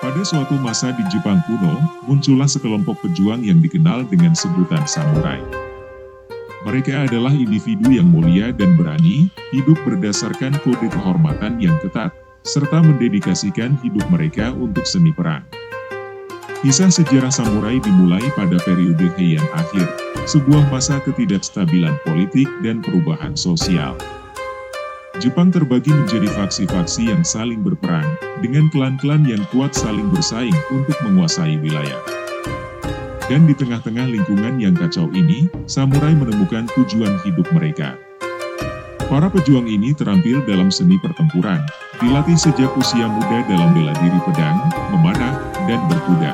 Pada suatu masa di Jepang kuno, muncullah sekelompok pejuang yang dikenal dengan sebutan samurai. Mereka adalah individu yang mulia dan berani, hidup berdasarkan kode kehormatan yang ketat, serta mendedikasikan hidup mereka untuk seni perang. Kisah sejarah samurai dimulai pada periode Heian akhir, sebuah masa ketidakstabilan politik dan perubahan sosial. Jepang terbagi menjadi faksi-faksi yang saling berperang, dengan klan-klan yang kuat saling bersaing untuk menguasai wilayah. Dan di tengah-tengah lingkungan yang kacau ini, samurai menemukan tujuan hidup mereka. Para pejuang ini terampil dalam seni pertempuran, dilatih sejak usia muda dalam bela diri pedang, memanah, dan berkuda.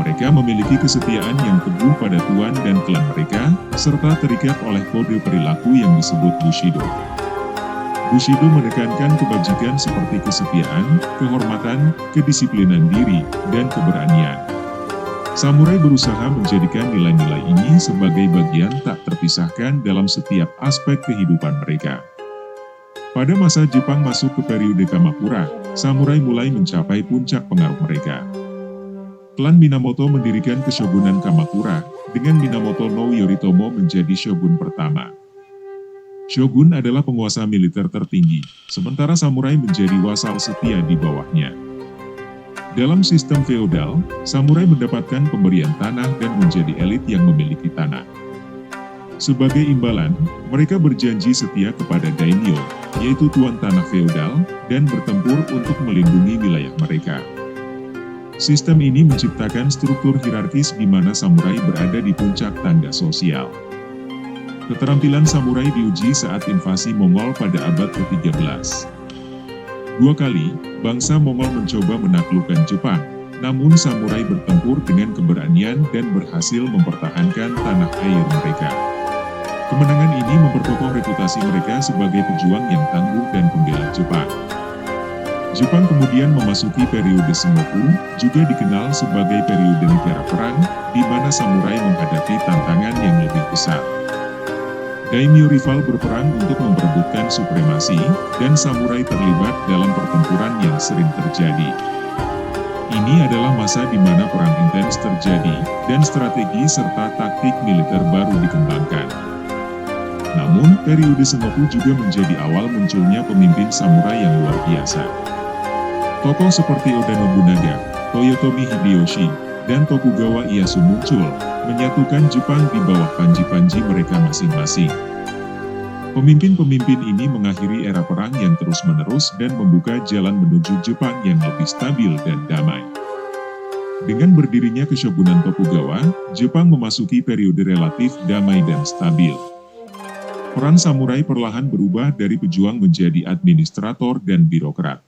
Mereka memiliki kesetiaan yang teguh pada tuan dan klan mereka, serta terikat oleh kode perilaku yang disebut Bushido. Bushido menekankan kebajikan seperti kesetiaan, kehormatan, kedisiplinan diri, dan keberanian. Samurai berusaha menjadikan nilai-nilai ini sebagai bagian tak terpisahkan dalam setiap aspek kehidupan mereka. Pada masa Jepang masuk ke periode Kamakura, samurai mulai mencapai puncak pengaruh mereka. Klan Minamoto mendirikan Keshogunan Kamakura, dengan Minamoto no Yoritomo menjadi shogun pertama. Shogun adalah penguasa militer tertinggi, sementara samurai menjadi wasal setia di bawahnya. Dalam sistem feodal, samurai mendapatkan pemberian tanah dan menjadi elit yang memiliki tanah. Sebagai imbalan, mereka berjanji setia kepada daimyo, yaitu tuan tanah feodal, dan bertempur untuk melindungi wilayah mereka. Sistem ini menciptakan struktur hierarkis di mana samurai berada di puncak tangga sosial. Keterampilan samurai diuji saat invasi Mongol pada abad ke-13. Dua kali, bangsa Mongol mencoba menaklukkan Jepang, namun samurai bertempur dengan keberanian dan berhasil mempertahankan tanah air mereka. Kemenangan ini memperkokoh reputasi mereka sebagai pejuang yang tangguh dan pembela Jepang. Jepang kemudian memasuki periode Sengoku, juga dikenal sebagai periode negara perang, di mana samurai menghadapi tantangan yang lebih besar. Daimyo rival berperang untuk memperebutkan supremasi, dan samurai terlibat dalam pertempuran yang sering terjadi. Ini adalah masa di mana perang intens terjadi, dan strategi serta taktik militer baru dikembangkan. Namun, periode Sengoku juga menjadi awal munculnya pemimpin samurai yang luar biasa. Tokoh seperti Oda Nobunaga, Toyotomi Hideyoshi, dan Tokugawa Ieyasu muncul, menyatukan Jepang di bawah panji-panji mereka masing-masing. Pemimpin-pemimpin ini mengakhiri era perang yang terus-menerus dan membuka jalan menuju Jepang yang lebih stabil dan damai. Dengan berdirinya Keshogunan Tokugawa, Jepang memasuki periode relatif damai dan stabil. Peran samurai perlahan berubah dari pejuang menjadi administrator dan birokrat.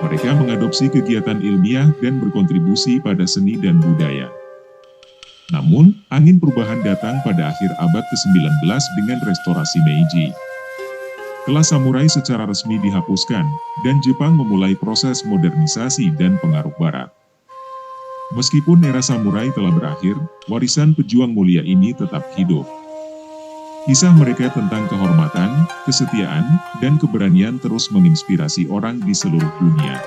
Mereka mengadopsi kegiatan ilmiah dan berkontribusi pada seni dan budaya. Namun, angin perubahan datang pada akhir abad ke-19 dengan restorasi Meiji. Kelas samurai secara resmi dihapuskan, dan Jepang memulai proses modernisasi dan pengaruh barat. Meskipun era samurai telah berakhir, warisan pejuang mulia ini tetap hidup. Kisah mereka tentang kehormatan, kesetiaan, dan keberanian terus menginspirasi orang di seluruh dunia.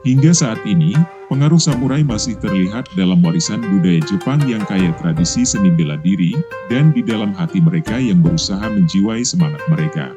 Hingga saat ini, pengaruh samurai masih terlihat dalam warisan budaya Jepang yang kaya tradisi seni bela diri, dan di dalam hati mereka yang berusaha menjiwai semangat mereka.